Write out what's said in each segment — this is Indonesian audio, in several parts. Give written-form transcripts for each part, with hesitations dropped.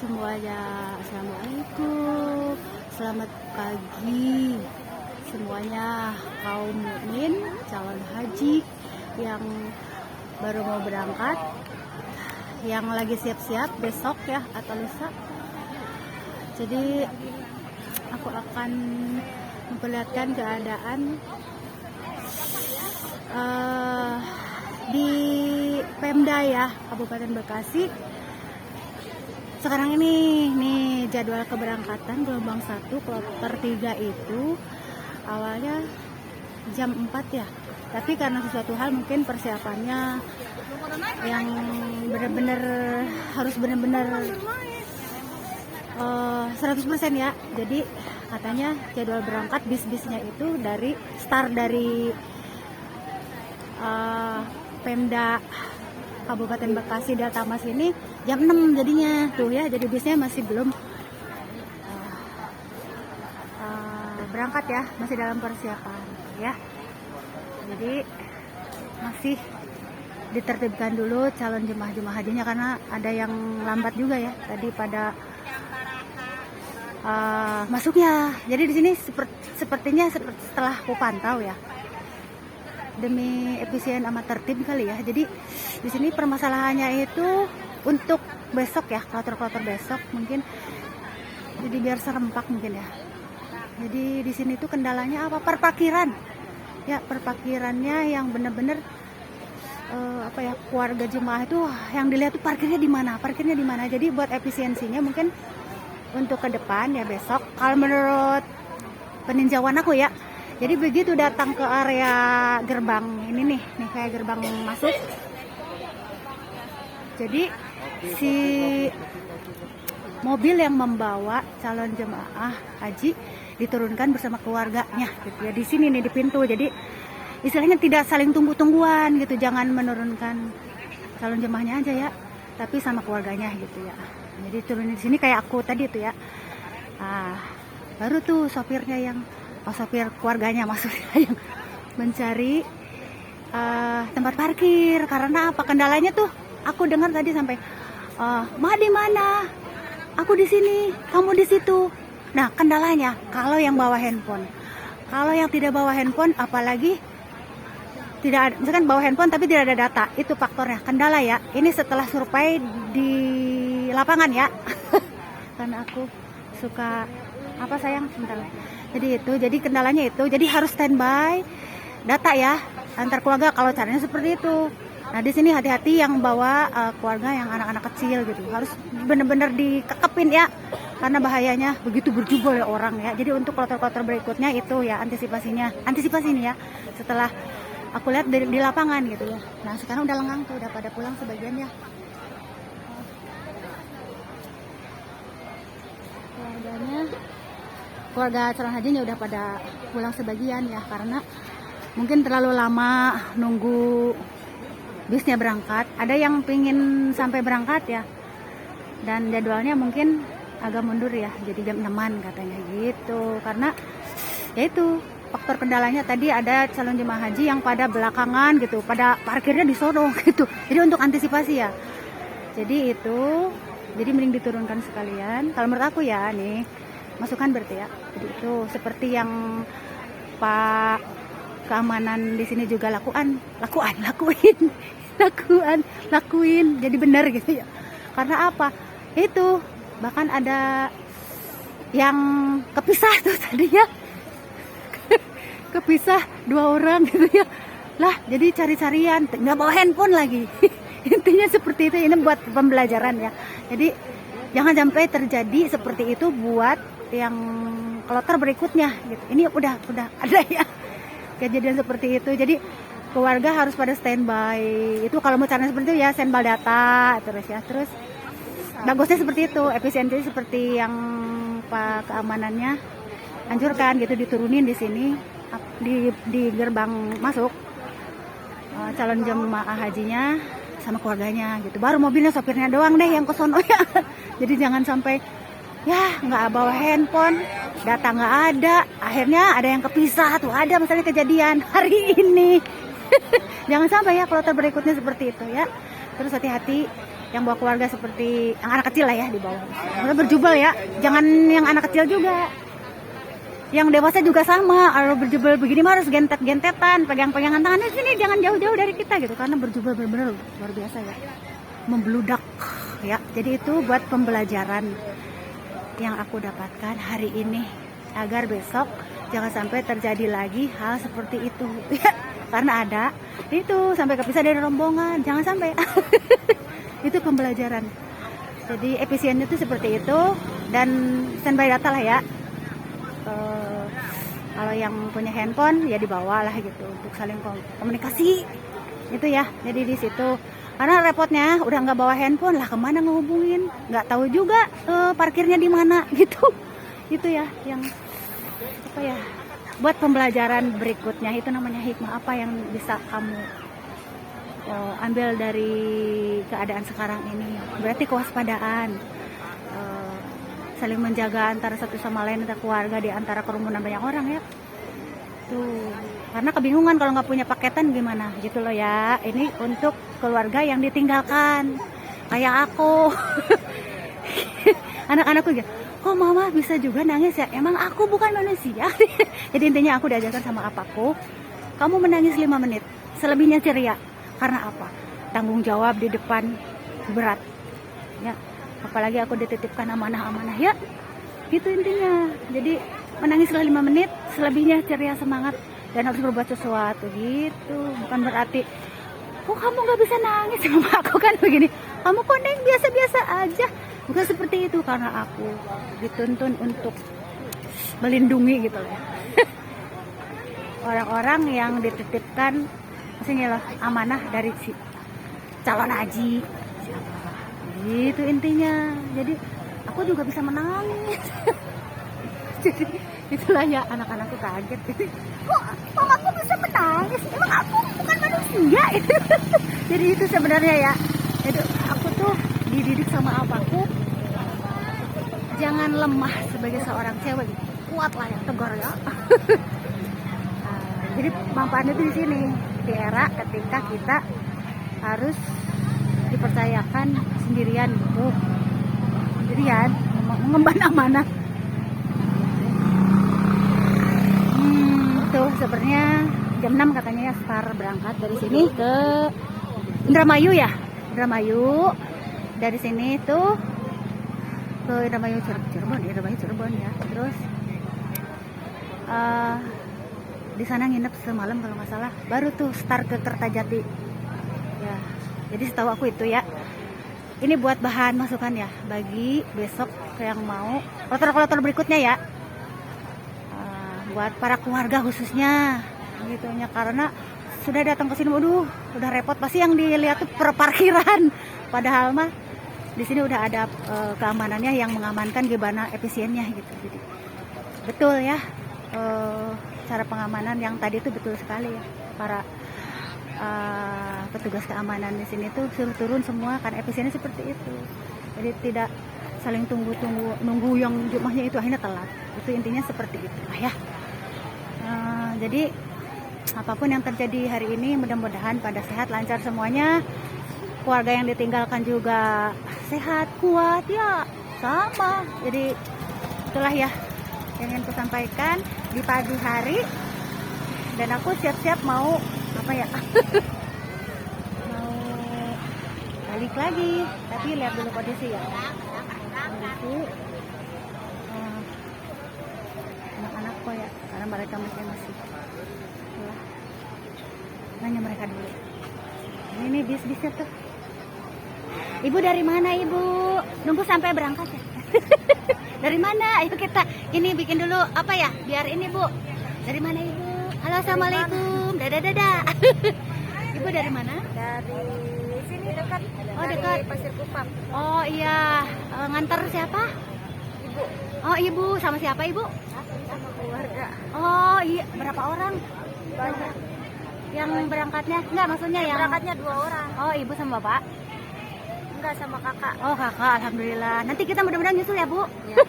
semuanya. Assalamualaikum, selamat pagi semuanya, kaum mukmin calon haji yang baru mau berangkat, yang lagi siap-siap besok ya atau lusa. Jadi aku akan memperlihatkan keadaan di Pemda ya, Kabupaten Bekasi. Sekarang ini nih jadwal keberangkatan gelombang 1 kloter 3 itu awalnya jam 4 ya. Tapi karena sesuatu hal mungkin persiapannya yang benar-benar harus benar-benar 100% ya. Jadi katanya jadwal berangkat bis-bisnya itu dari start dari Pemda Kabupaten Bekasi Delta Mas ini jam 6 jadinya tuh ya, jadi bisnya masih belum berangkat ya, masih dalam persiapan ya. Jadi masih ditertibkan dulu calon jemaah hajinya karena ada yang lambat juga ya tadi pada masuknya. Jadi di sini sepertinya setelah aku pantau ya, demi efisien sama tertib kali ya. Jadi di sini permasalahannya itu untuk besok ya, kloter-kloter besok mungkin jadi biar serempak mungkin ya. Jadi di sini tuh kendalanya apa? Perparkiran. Ya, perparkirannya yang benar-benar keluarga jemaah itu yang dilihat tuh parkirnya di mana? Parkirnya di mana? Jadi buat efisiensinya mungkin untuk ke depan ya besok, kalau menurut peninjauan aku ya. Jadi begitu datang ke area gerbang ini nih kayak gerbang masuk. Jadi si mobil yang membawa calon jemaah haji diturunkan bersama keluarganya gitu ya. Di sini nih di pintu. Jadi istilahnya tidak saling tunggu-tungguan gitu. Jangan menurunkan calon jemaahnya aja ya, tapi sama keluarganya gitu ya. Jadi turunin di sini kayak aku tadi tuh ya. Baru tuh sopirnya yang sopir keluarganya maksudnya yang mencari tempat parkir. Karena apa? Kendalanya tuh aku dengar tadi sampai Ma di mana? Aku di sini, kamu di situ. Nah, kendalanya kalau yang bawa handphone. Kalau yang tidak bawa handphone, apalagi tidak ada, misalkan bawa handphone tapi tidak ada data, itu faktornya kendala ya. Ini setelah survei di lapangan ya. Karena aku suka apa sayang sebentar. Jadi kendalanya itu, jadi harus standby data ya antar keluarga kalau caranya seperti itu. Nah di sini hati-hati yang bawa keluarga yang anak-anak kecil gitu, harus benar-benar dikekepin ya, karena bahayanya begitu berjubel ya orang ya. Jadi untuk kloter-kloter berikutnya itu ya antisipasinya ya setelah aku lihat di lapangan gitu ya. Nah sekarang udah lengang tuh, udah pada pulang sebagian ya. Keluarga calon hajinya udah pada pulang sebagian ya, karena mungkin terlalu lama nunggu bisnya berangkat. Ada yang pingin sampai berangkat ya, dan jadwalnya mungkin agak mundur ya, jadi jam 6-an katanya gitu. Karena ya itu faktor kendalanya tadi, ada calon jemaah haji yang pada belakangan gitu, pada parkirnya di sono gitu. Jadi untuk antisipasi ya, jadi itu, jadi mending diturunkan sekalian kalau menurut aku ya. Nih masukan berarti ya. Jadi itu seperti yang Pak keamanan di sini juga lakuin. Jadi benar gitu ya. Karena apa? Itu bahkan ada yang kepisah tuh tadi ya. Kepisah 2 orang gitu ya. Lah, jadi cari-carian, nggak bawa handphone lagi. Intinya seperti itu, ini buat pembelajaran ya. Jadi jangan sampai terjadi seperti itu buat yang kloter berikutnya gitu. Ini udah ada ya kejadian seperti itu. Jadi keluarga harus pada standby. Itu kalau mau caranya seperti itu ya, standby data terus ya. Terus bagusnya seperti itu, efisiensi seperti yang Pak keamanannya anjurkan gitu, diturunin di sini di gerbang masuk calon jemaah hajinya sama keluarganya gitu. Baru mobilnya sopirnya doang deh yang kesono ya. Jadi jangan sampai ya nggak bawa handphone, data nggak ada, akhirnya ada yang kepisah tuh. Ada misalnya kejadian hari ini. Jangan sampai ya kloter berikutnya seperti itu ya. Terus hati-hati yang bawa keluarga seperti yang anak kecil lah ya di bawah. Harus berjubel ya, jangan yang anak kecil juga. Yang dewasa juga sama, kalau berjubel begini mah harus gentet-gentetan, pegang-pegangan tangannya sini, jangan jauh-jauh dari kita gitu, karena berjubel benar-benar luar biasa ya, membludak ya. Jadi itu buat pembelajaran yang aku dapatkan hari ini, agar besok jangan sampai terjadi lagi hal seperti itu ya. Karena ada itu sampai kepisah dari rombongan, jangan sampai. Itu pembelajaran. Jadi efisiennya itu seperti itu, dan standby data lah ya. Kalau yang punya handphone ya dibawa lah gitu untuk saling komunikasi itu ya. Jadi di situ karena repotnya udah nggak bawa handphone lah, kemana ngehubungin, nggak tahu juga parkirnya di mana gitu. Itu ya yang apa ya, buat pembelajaran berikutnya. Itu namanya hikmah, apa yang bisa kamu ambil dari keadaan sekarang ini. Berarti kewaspadaan, saling menjaga antara satu sama lain, antara keluarga, di antara kerumunan banyak orang ya tuh. Karena kebingungan kalau nggak punya paketan gimana gitu loh ya. Ini untuk keluarga yang ditinggalkan kayak aku. Anak-anakku gitu, kok mama bisa juga nangis ya, emang aku bukan manusia. Jadi intinya aku diajarkan sama apaku, kamu menangis 5 menit, selebihnya ceria. Karena apa? Tanggung jawab di depan berat ya. Apalagi aku dititipkan amanah-amanah ya, gitu intinya. Jadi menangislah 5 menit, selebihnya ceria, semangat, dan harus berbuat sesuatu gitu. Bukan berarti kok kamu nggak bisa nangis, sama aku kan begini, kamu kok neng biasa-biasa aja. Bukan seperti itu, karena aku dituntun untuk melindungi gitu ya. Orang-orang yang dititipkan maksudnya loh, amanah dari si calon haji itu intinya. Jadi aku juga bisa menangis. Jadi itulah ya, anak-anakku kaget. Kok aku bisa menangis? Emang aku bukan manusia? Jadi itu sebenarnya ya. Jadi aku tuh dididik sama apaku, jangan lemah sebagai seorang cewek. Kuatlah ya, tegar ya. Jadi manfaatnya tuh di sini, di era ketika kita harus dipercayakan sendirian gitu, sendirian mengemban amanah. Tuh sebenarnya jam 6 katanya ya start berangkat dari sini ke Indramayu ya, Indramayu. Dari sini tuh ke Indramayu Cirebon ya. Terus di sana nginep semalam kalau nggak salah, baru tuh start ke Kertajati ya. Jadi setahu aku itu ya, ini buat bahan masukan ya bagi besok yang mau kloter-kloter berikutnya ya, buat para keluarga khususnya gitu ya. Karena sudah datang ke sini, waduh udah repot, pasti yang dilihat tuh perparkiran, padahal mah di sini udah ada keamanannya yang mengamankan gimana efisiennya gitu. Jadi betul ya, cara pengamanan yang tadi itu betul sekali ya. Para petugas keamanan di sini tuh suruh turun semua karena efisiennya seperti itu. Jadi tidak saling nunggu yang jumlahnya itu akhirnya telat. Itu intinya seperti itu lah ya. Jadi apapun yang terjadi hari ini, mudah-mudahan pada sehat, lancar semuanya. Keluarga yang ditinggalkan juga sehat, kuat ya, sama. Jadi itulah ya yang ingin aku sampaikan di pagi hari. Dan aku siap-siap mau apa ya, mau balik lagi, tapi lihat dulu kondisi ya, kondisi anak-anak kok ya, karena mereka masih ya. Nanya mereka dulu. Ini bis-bisnya tuh. Ibu dari mana ibu? Nunggu sampai berangkat ya. Dari mana? Ayo kita ini bikin dulu apa ya, biar ini bu. Dari mana ibu? Halo, assalamualaikum. Dadah. Ibu dari mana? Dari sini dekat. Oh dekat. Pasir Kupang. Oh iya. Nganter siapa? Ibu. Oh ibu, sama siapa ibu? Sama keluarga. Oh iya, berapa orang? Banyak. Yang berangkatnya? Enggak, maksudnya yang Berangkatnya 2 orang. Oh ibu sama bapak? Enggak, sama kakak. Oh kakak, alhamdulillah. Nanti kita mudah-mudahan nyusul ya bu. Ya.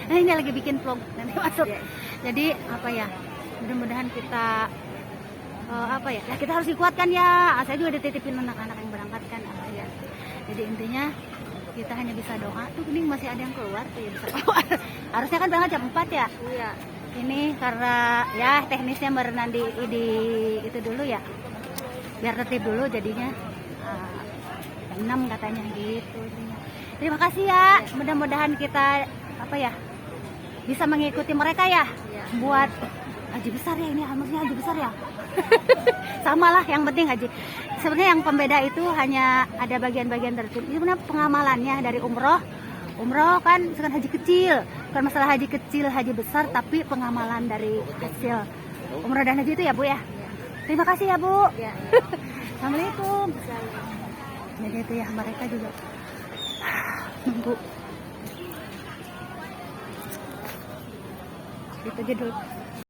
Nah, ini lagi bikin vlog nanti masuk. Ya. Jadi apa ya? Mudah-mudahan kita apa ya? Ya kita harus dikuatkan ya. Saya juga dititipin anak-anak yang berangkat kan apa ya. Jadi intinya kita hanya bisa doa. Tuh ini masih ada yang keluar tuh ya, bisa keluar. Harusnya kan berangkat jam 4 ya. Iya. Ini karena ya teknisnya merenang di itu dulu ya. Biar tertib dulu jadinya jam 6 katanya gitu. Terima kasih ya. Mudah-mudahan kita apa ya bisa mengikuti mereka ya. Iya. Buat haji besar ya, ini maksudnya haji besar ya. Sama lah, yang penting haji. Sebenarnya yang pembeda itu hanya ada bagian-bagian tertentu. Ini sebenarnya pengamalannya dari umroh kan sekarang haji kecil, bukan masalah haji kecil, haji besar, tapi pengamalan dari hasil umroh dan haji itu ya Bu ya. Terima kasih ya Bu. Iya. Assalamualaikum. Jadi itu ya, mereka juga nunggu. Itu aja dulu.